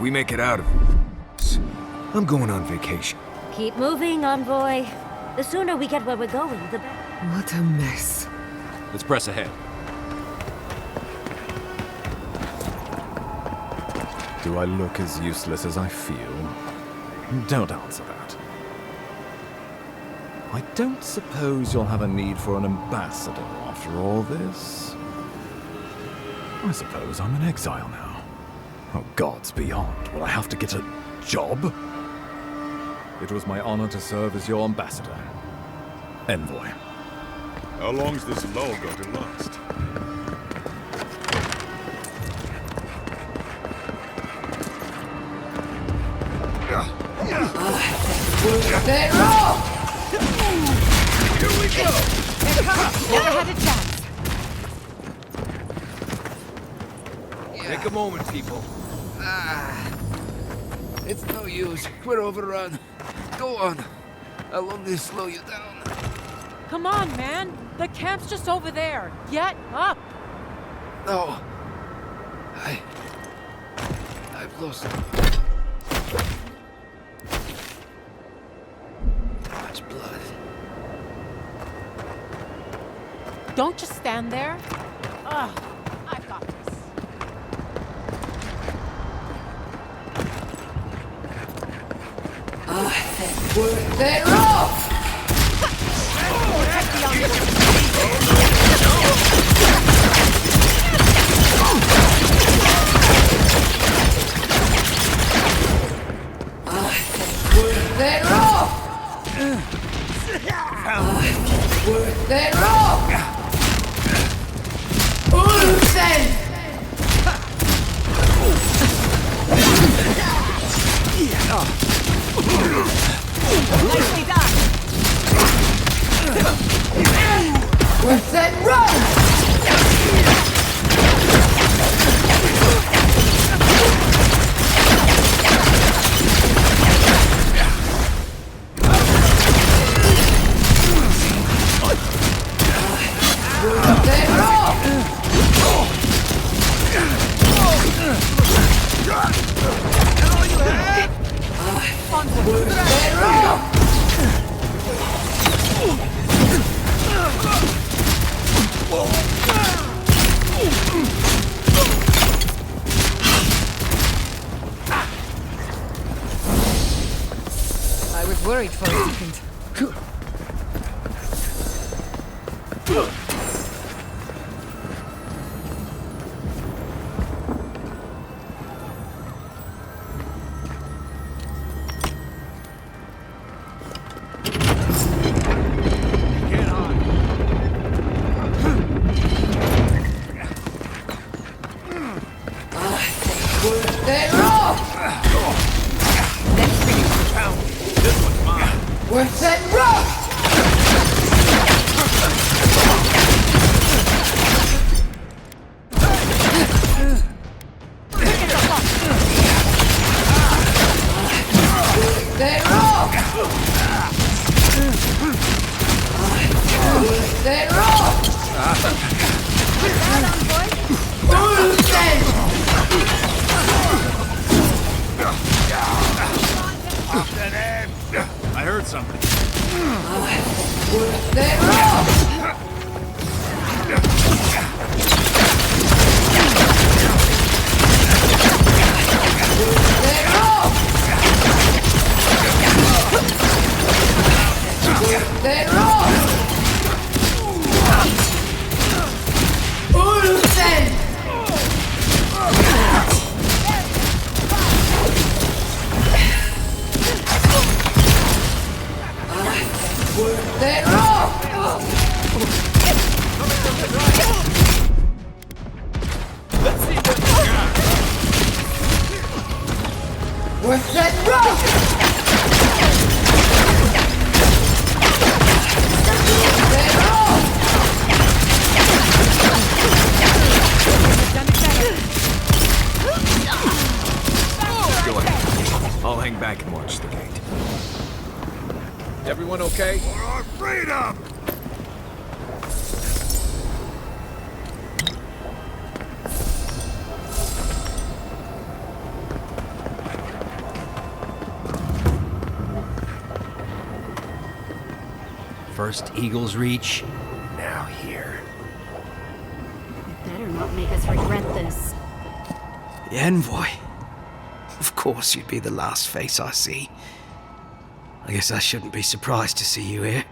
we make it out of it. I'm going on vacation. Keep moving, envoy. The sooner we get where we're going, the better. What a mess. Let's press ahead. Do I look as useless as I feel? Don't answer that. I don't suppose you'll have a need for an ambassador after all this. I suppose I'm in exile now. Oh, gods beyond, will I have to get a job? It was my honor to serve as your ambassador. Envoy. How long's this lull going to last? They're off! Here we go! They're coming! Never had a chance. Take a moment, people. It's no use. We're overrun. Go on. I'll only slow you down. Come on, man. The camp's just over there. Get up. No. I've lost much blood. Don't just stand there. Ugh, I've got this. They're off! They're off! They're off! Ulsen! Nicely done. We're set run! I was worried for a second. They're off! This one's mine. We're set rough! They're off! They're off! Ulsen! I heard something. They're off! They're off! They're off! Ulsen! They're off! Let's see what you got. We're set rough! They're off! Go ahead. I'll hang back and watch the gate. Everyone okay? For our freedom! First Eagle's Reach, now here. You better not make us regret this. The envoy. Of course you'd be the last face I see. I guess I shouldn't be surprised to see you here.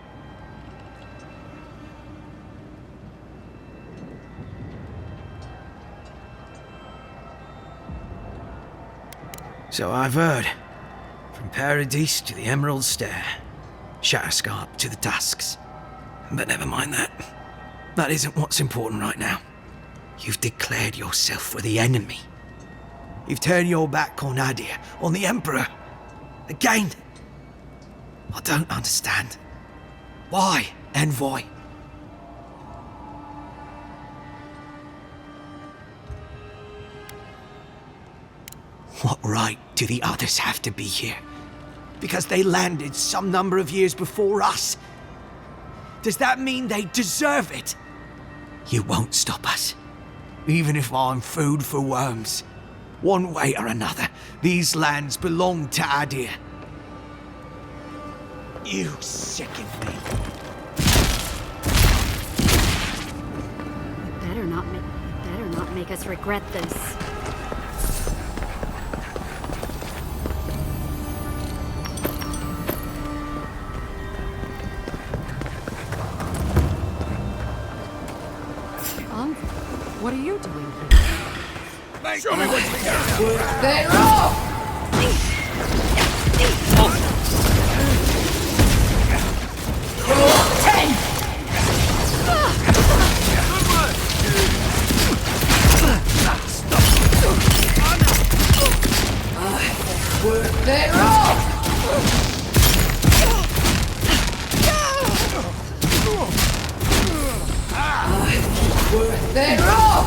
So I've heard. From Paradise to the Emerald Stair. Shatterscarp to the Tusks. But never mind that. That isn't what's important right now. You've declared yourself for the enemy. You've turned your back on Adir, on the Emperor. Again. I don't understand. Why, envoy? What right do the others have to be here? Because they landed some number of years before us? Does that mean they deserve it? You won't stop us. Even if I'm food for worms. One way or another, these lands belong to Adir. You sicken me. You better not make us regret this. What are you doing here? Show me what you got. They're off! They're off! They're off! They're off!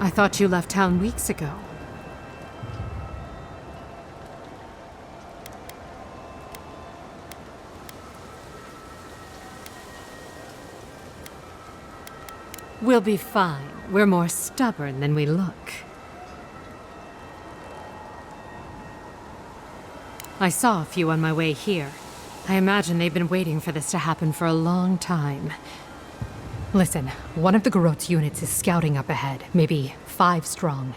I thought you left town weeks ago. We'll be fine. We're more stubborn than we look. I saw a few on my way here. I imagine they've been waiting for this to happen for a long time. Listen, one of the Garot's units is scouting up ahead, maybe 5 strong.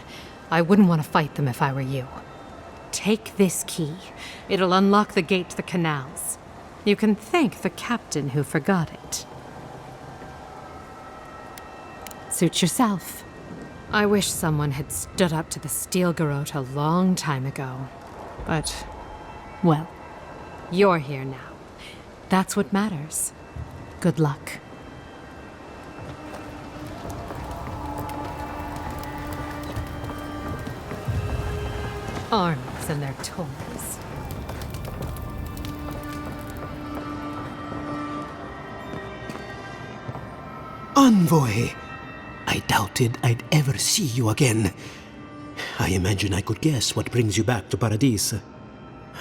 I wouldn't want to fight them if I were you. Take this key. It'll unlock the gate to the canals. You can thank the captain who forgot it. Suit yourself. I wish someone had stood up to the Steel Garot a long time ago. But, well, you're here now. That's what matters. Good luck. Armies and their toys. Envoy! I doubted I'd ever see you again. I imagine I could guess what brings you back to Paradise.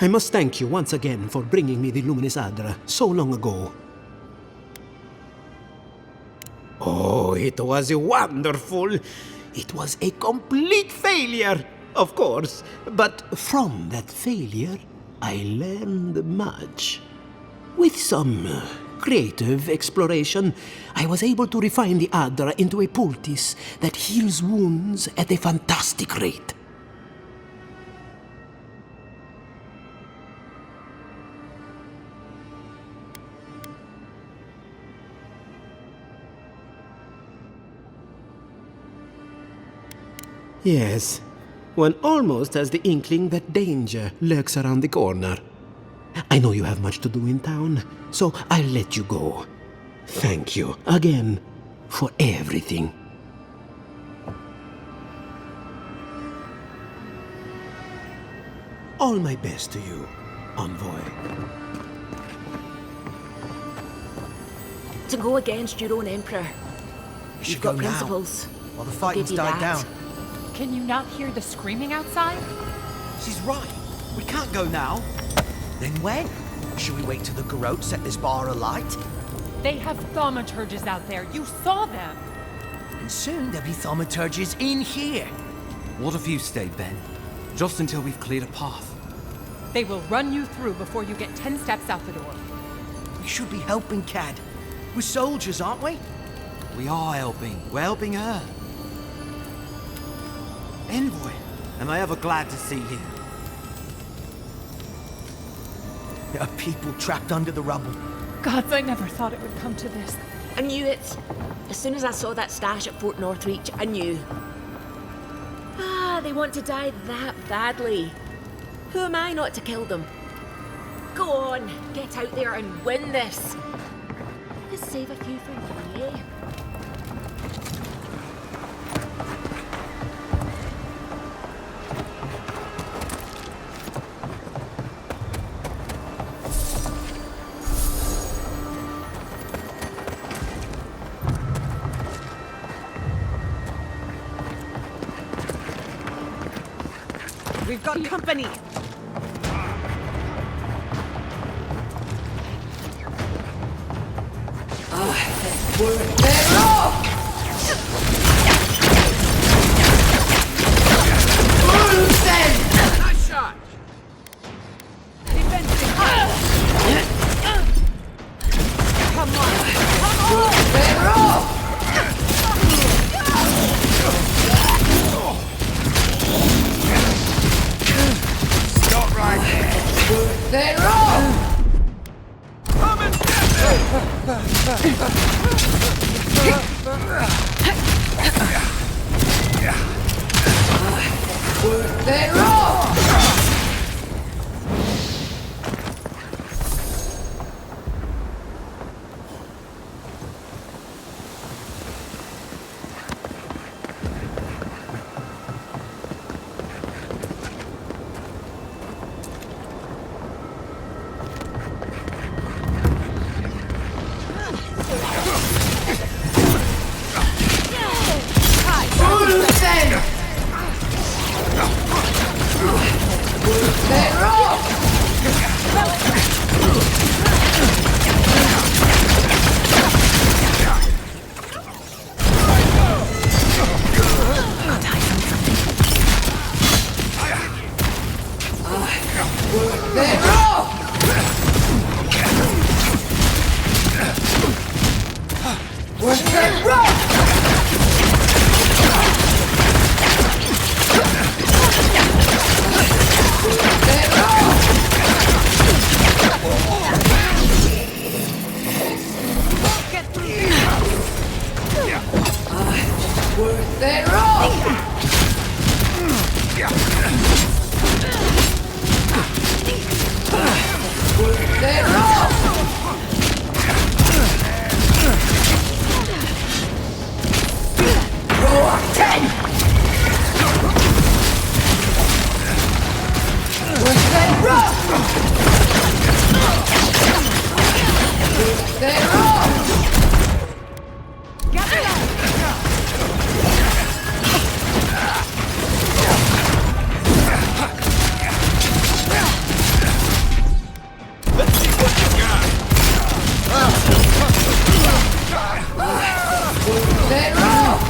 I must thank you once again for bringing me the Luminous Adra so long ago. Oh, it was wonderful! It was a complete failure, of course. But from that failure, I learned much. With some creative exploration, I was able to refine the Adra into a poultice that heals wounds at a fantastic rate. Yes, one almost has the inkling that danger lurks around the corner. I know you have much to do in town, so I'll let you go. Thank you again for everything. All my best to you, Envoy. To go against your own emperor. You've got principles. While the I'll fighting's give you died that. down. Can you not hear the screaming outside? She's right. We can't go now. Then when? Should we wait till the garrote set this bar alight? They have thaumaturges out there. You saw them. And soon there'll be thaumaturges in here. What if you stay, Ben? Just until we've cleared a path. They will run you through before you get 10 steps out the door. We should be helping Cad. We're soldiers, aren't we? We are helping. We're helping her. Envoy, am I ever glad to see you? There are people trapped under the rubble. Gods, I never thought it would come to this. I knew it. As soon as I saw that stash at Fort Northreach, I knew. Ah, they want to die that badly. Who am I not to kill them? Go on, get out there and win this. Let's save a few for me, eh? We've got company. Nice shot! Stop right there. Come and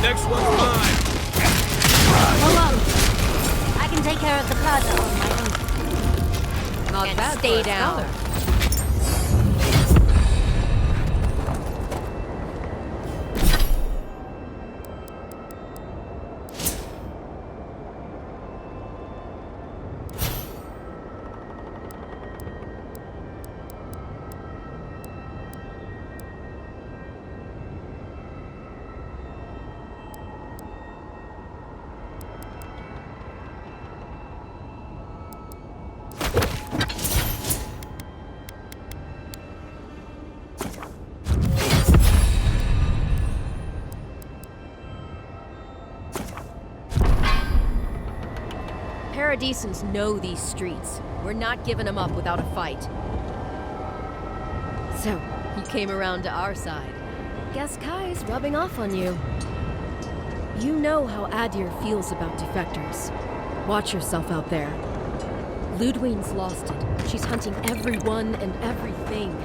Next one's mine. Hold on. I can take care of the plaza on my own. Not And bad. stay for a down. scholar. Paradisans know these streets. We're not giving them up without a fight. So, you came around to our side. Guess Kai's rubbing off on you. You know how Adir feels about defectors. Watch yourself out there. Ludwine's lost it. She's hunting everyone and everything.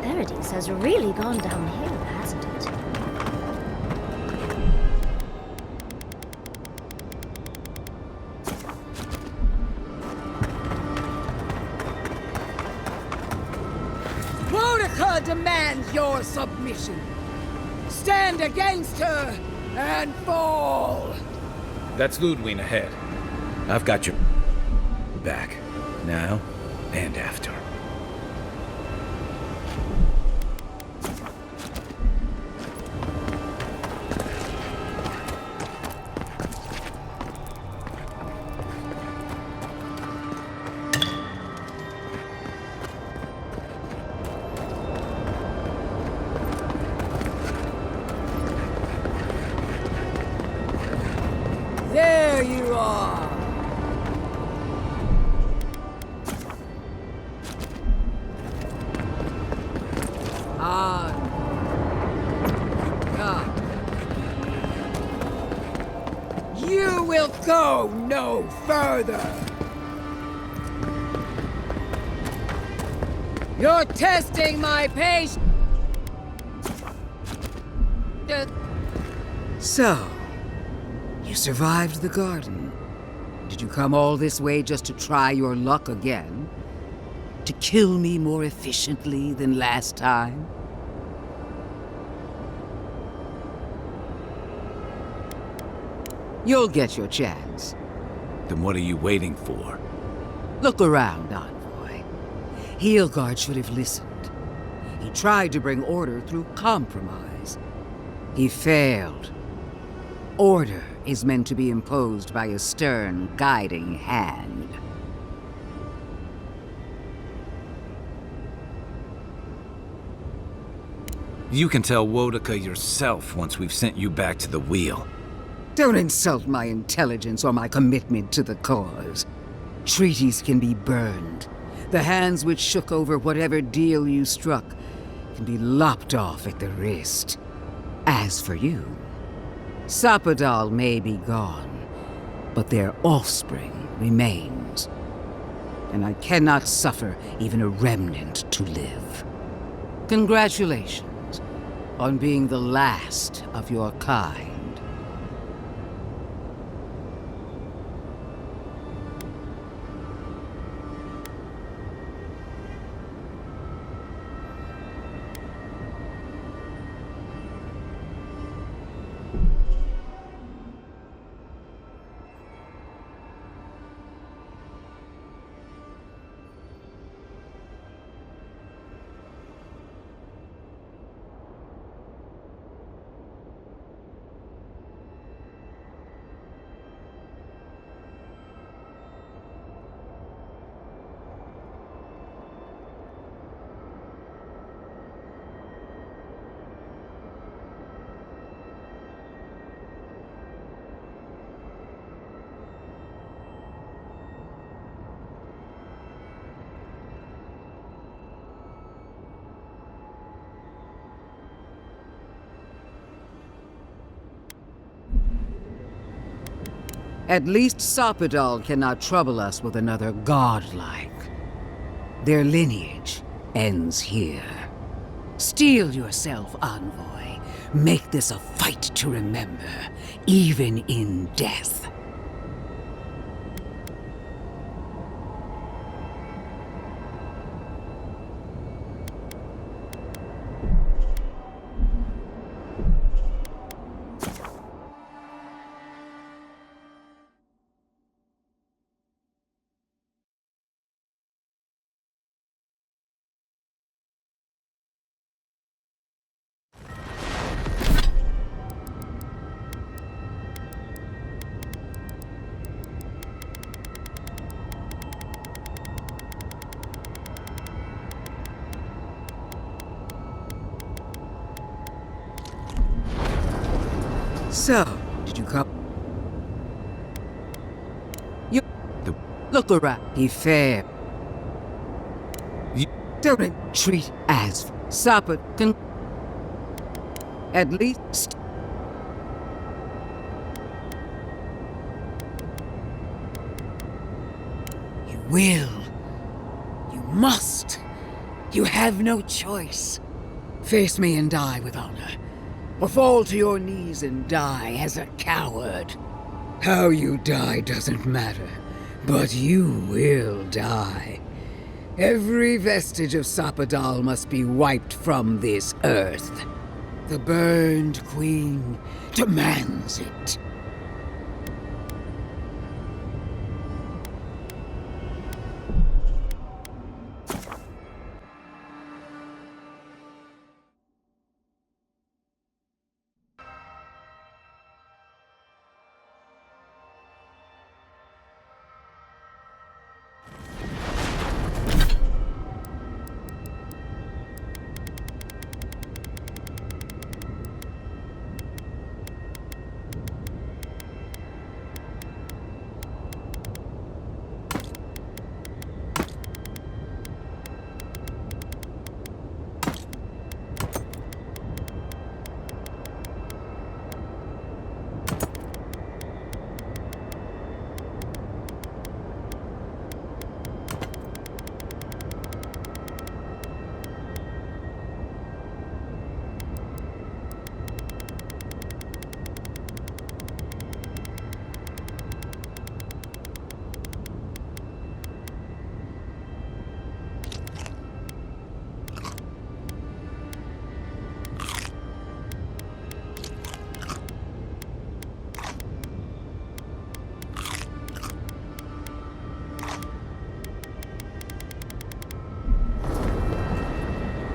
Paradise has really gone downhill, hasn't it? Boudica demands your submission. Stand against her and fall. That's Ludwine ahead. I've got your back, now and after. There you are. On. Come. You will go no further. You're testing my patience. So, you survived the garden. Did you come all this way just to try your luck again? To kill me more efficiently than last time? You'll get your chance. Then what are you waiting for? Look around, Envoy. Heelguard should have listened. He tried to bring order through compromise. He failed. Order is meant to be imposed by a stern, guiding hand. You can tell Boudica yourself once we've sent you back to the wheel. Don't insult my intelligence or my commitment to the cause. Treaties can be burned. The hands which shook over whatever deal you struck can be lopped off at the wrist. As for you, Sapadal may be gone, but their offspring remains. And I cannot suffer even a remnant to live. Congratulations on being the last of your kind. At least Sapadal cannot trouble us with another godlike. Their lineage ends here. Steel yourself, Envoy. Make this a fight to remember, even in death. So, did you come? You look around. Be fair. You don't treat as Sapa can. At least. You will. You must. You have no choice. Face me and die with honor, or fall to your knees and die as a coward. How you die doesn't matter, but you will die. Every vestige of Sapadal must be wiped from this earth. The Burned Queen demands it.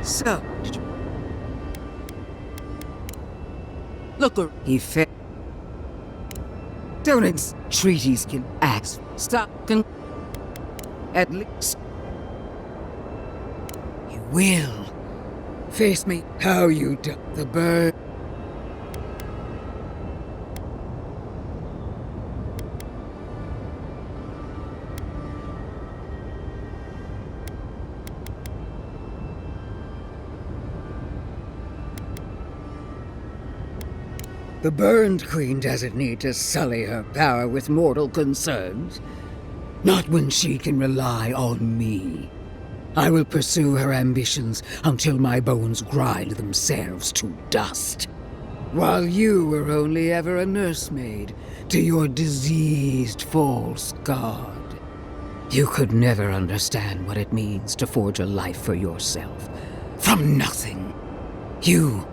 So, look, he fed. Don't treaties can act. Stop. Can at least you will face me. How you do the bird. The Burned Queen doesn't need to sully her power with mortal concerns. Not when she can rely on me. I will pursue her ambitions until my bones grind themselves to dust. While you were only ever a nursemaid to your diseased false god. You could never understand what it means to forge a life for yourself. From nothing. You,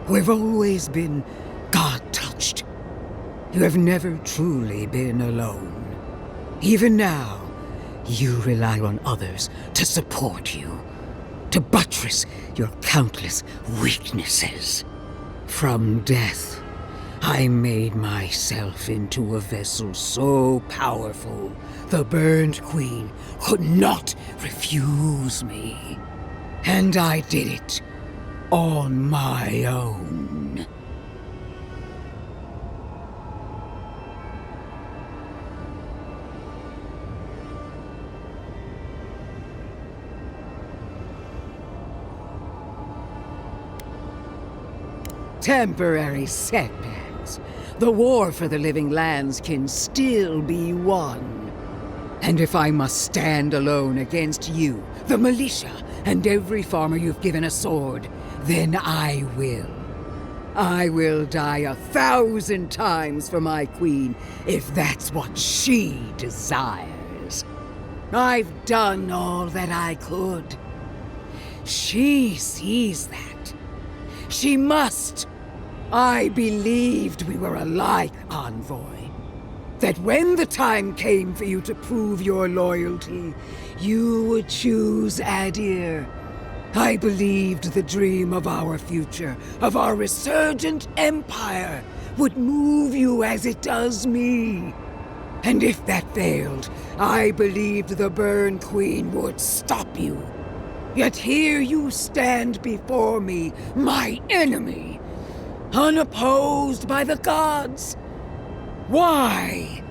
who have always been God-touched. You have never truly been alone. Even now, you rely on others to support you, to buttress your countless weaknesses. From death, I made myself into a vessel so powerful, the Burned Queen could not refuse me. And I did it on my own. Temporary setbacks. The war for the living lands can still be won. And if I must stand alone against you, the militia, and every farmer you've given a sword, then I will. I will die 1,000 times for my queen, if that's what she desires. I've done all that I could. She sees that. She must. I believed we were alike, Envoy. That when the time came for you to prove your loyalty, you would choose Adir. I believed the dream of our future, of our resurgent empire, would move you as it does me. And if that failed, I believed the Burn Queen would stop you. Yet here you stand before me, my enemy, unopposed by the gods. Why?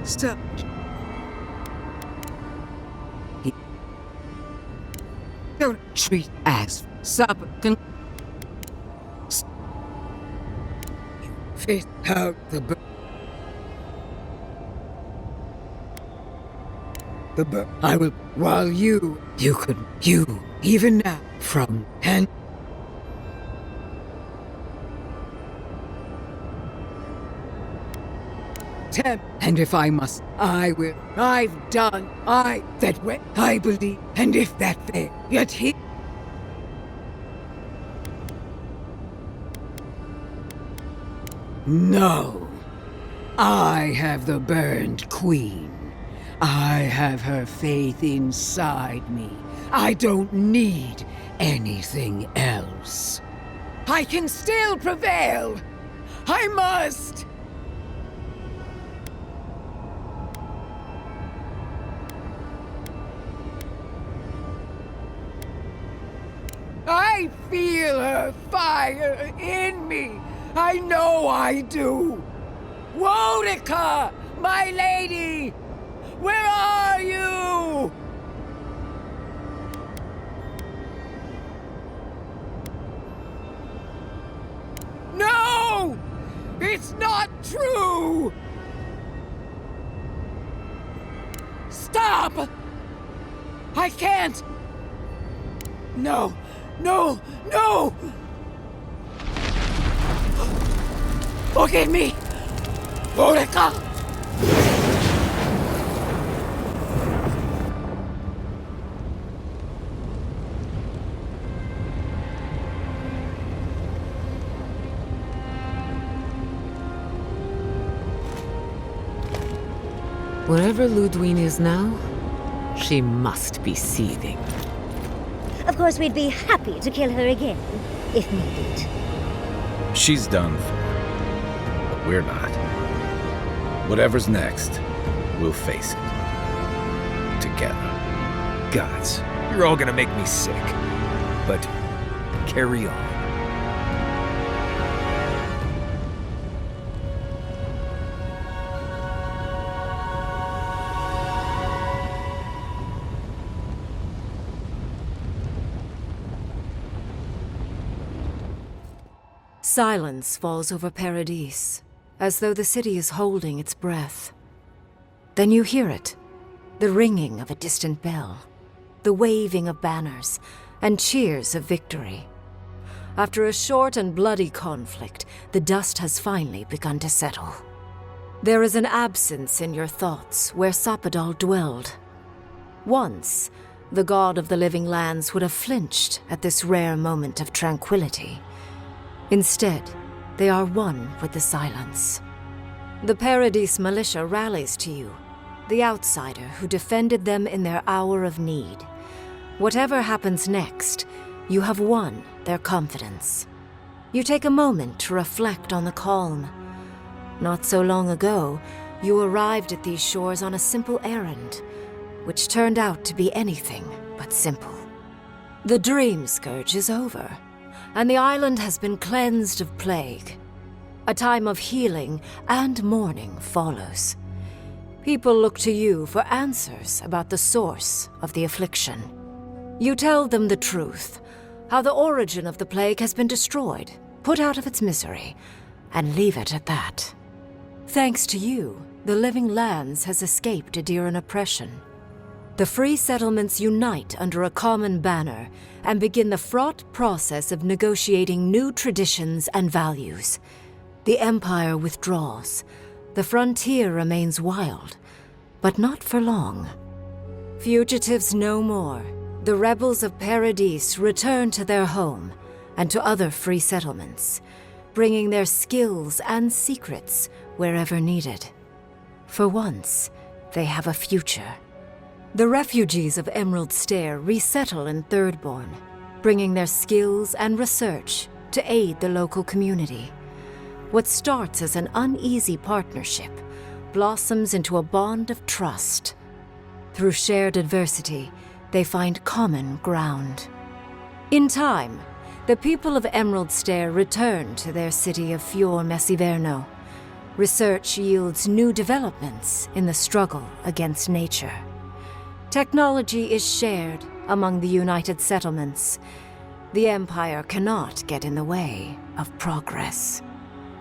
Stop. Don't treat as Can fit out the I will, while you even now, from hand. And if I must, I will. I've done, that way, I believe, and if that fail, yet he. No. I have the burned queen. I have her faith inside me. I don't need anything else. I can still prevail. I must. I feel her fire in me. I know I do. Wonica, my lady! Where are you? No! It's not true! Stop! I can't! No! No! No! Forgive me! Wonica! Wherever Ludwine is now, she must be seething. Of course, we'd be happy to kill her again, if needed. She's done for. But we're not. Whatever's next, we'll face it. Together. Gods, you're all gonna make me sick. But carry on. Silence falls over Paradis, as though the city is holding its breath. Then you hear it, the ringing of a distant bell, the waving of banners, and cheers of victory. After a short and bloody conflict, the dust has finally begun to settle. There is an absence in your thoughts where Sapadal dwelled. Once, the god of the living lands would have flinched at this rare moment of tranquility. Instead, they are one with the silence. The Paradis militia rallies to you, the outsider who defended them in their hour of need. Whatever happens next, you have won their confidence. You take a moment to reflect on the calm. Not so long ago, you arrived at these shores on a simple errand, which turned out to be anything but simple. The dream scourge is over, and the island has been cleansed of plague. A time of healing and mourning follows. People look to you for answers about the source of the affliction. You tell them the truth, how the origin of the plague has been destroyed, put out of its misery, and leave it at that. Thanks to you, the living lands has escaped Adiran oppression. The free settlements unite under a common banner and begin the fraught process of negotiating new traditions and values. The Empire withdraws. The frontier remains wild, but not for long. Fugitives no more. The rebels of Paradis return to their home and to other free settlements, bringing their skills and secrets wherever needed. For once, they have a future. The refugees of Emerald Stair resettle in Thirdborn, bringing their skills and research to aid the local community. What starts as an uneasy partnership blossoms into a bond of trust. Through shared adversity, they find common ground. In time, the people of Emerald Stair return to their city of Fior Messiverno. Research yields new developments in the struggle against nature. Technology is shared among the United Settlements. The Empire cannot get in the way of progress.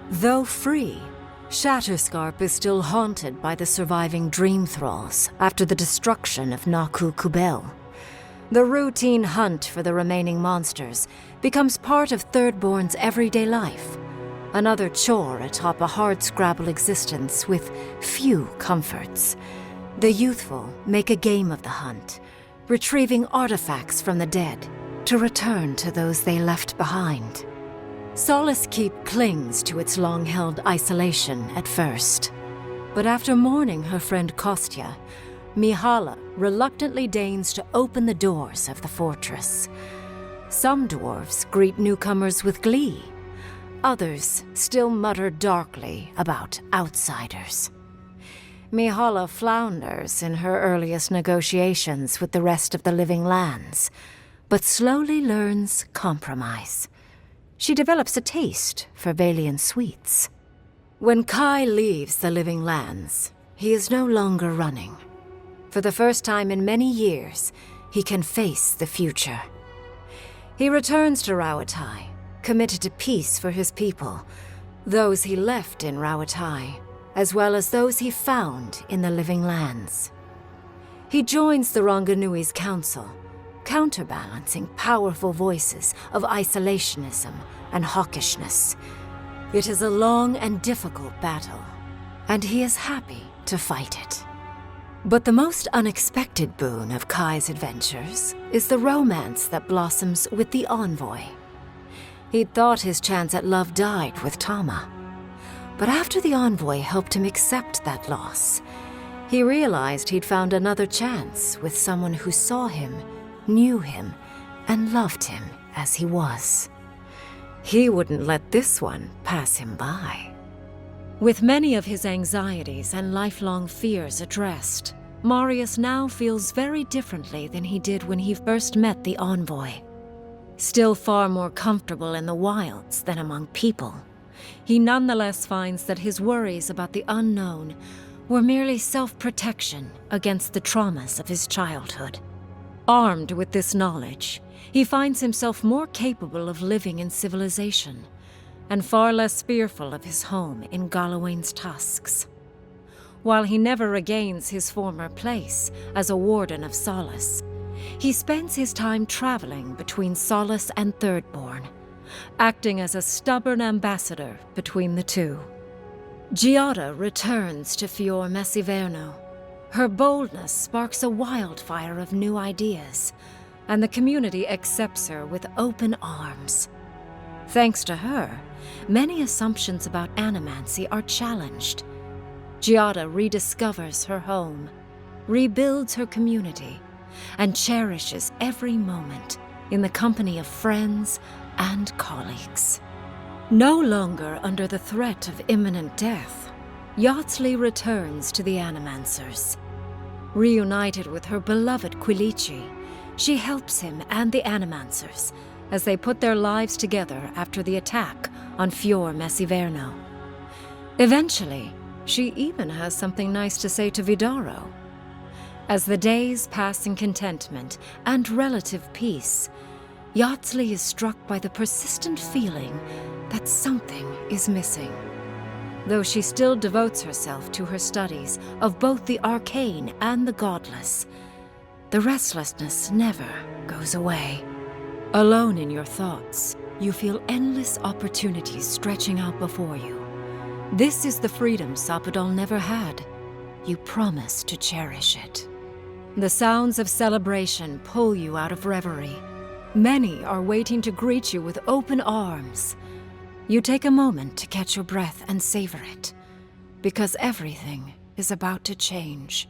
Though free, Shatterscarp is still haunted by the surviving Dream Thralls after the destruction of Naku Kubel. The routine hunt for the remaining monsters becomes part of Thirdborn's everyday life, another chore atop a hardscrabble existence with few comforts. The youthful make a game of the hunt, retrieving artifacts from the dead to return to those they left behind. Solace Keep clings to its long-held isolation at first, but after mourning her friend Kostya, Mihala reluctantly deigns to open the doors of the fortress. Some dwarves greet newcomers with glee. Others still mutter darkly about outsiders. Mihala flounders in her earliest negotiations with the rest of the living lands, but slowly learns compromise. She develops a taste for Valian sweets. When Kai leaves the living lands, he is no longer running. For the first time in many years, he can face the future. He returns to Rauatai, committed to peace for his people, those he left in Rauatai, as well as those he found in the living lands. He joins the Ranganui's council, counterbalancing powerful voices of isolationism and hawkishness. It is a long and difficult battle, and he is happy to fight it. But the most unexpected boon of Kai's adventures is the romance that blossoms with the envoy. He'd thought his chance at love died with Tama. But after the envoy helped him accept that loss, he realized he'd found another chance with someone who saw him, knew him, and loved him as he was. He wouldn't let this one pass him by. With many of his anxieties and lifelong fears addressed, Marius now feels very differently than he did when he first met the envoy. Still far more comfortable in the wilds than among people, he nonetheless finds that his worries about the unknown were merely self-protection against the traumas of his childhood. Armed with this knowledge, he finds himself more capable of living in civilization, and far less fearful of his home in Galawain's tusks. While he never regains his former place as a warden of Solace, he spends his time traveling between Solace and Thirdborn, acting as a stubborn ambassador between the two. Giada returns to Fior Messiverno. Her boldness sparks a wildfire of new ideas, and the community accepts her with open arms. Thanks to her, many assumptions about animancy are challenged. Giada rediscovers her home, rebuilds her community, and cherishes every moment in the company of friends and colleagues. No longer under the threat of imminent death, Yatsley returns to the Animancers. Reunited with her beloved Quilici, she helps him and the Animancers as they put their lives together after the attack on Fior Messiverno. Eventually, she even has something nice to say to Vidaro. As the days pass in contentment and relative peace, Yatsley is struck by the persistent feeling that something is missing. Though she still devotes herself to her studies of both the arcane and the godless, the restlessness never goes away. Alone in your thoughts, you feel endless opportunities stretching out before you. This is the freedom Sapadal never had. You promise to cherish it. The sounds of celebration pull you out of reverie. Many are waiting to greet you with open arms. You take a moment to catch your breath and savor it, because everything is about to change.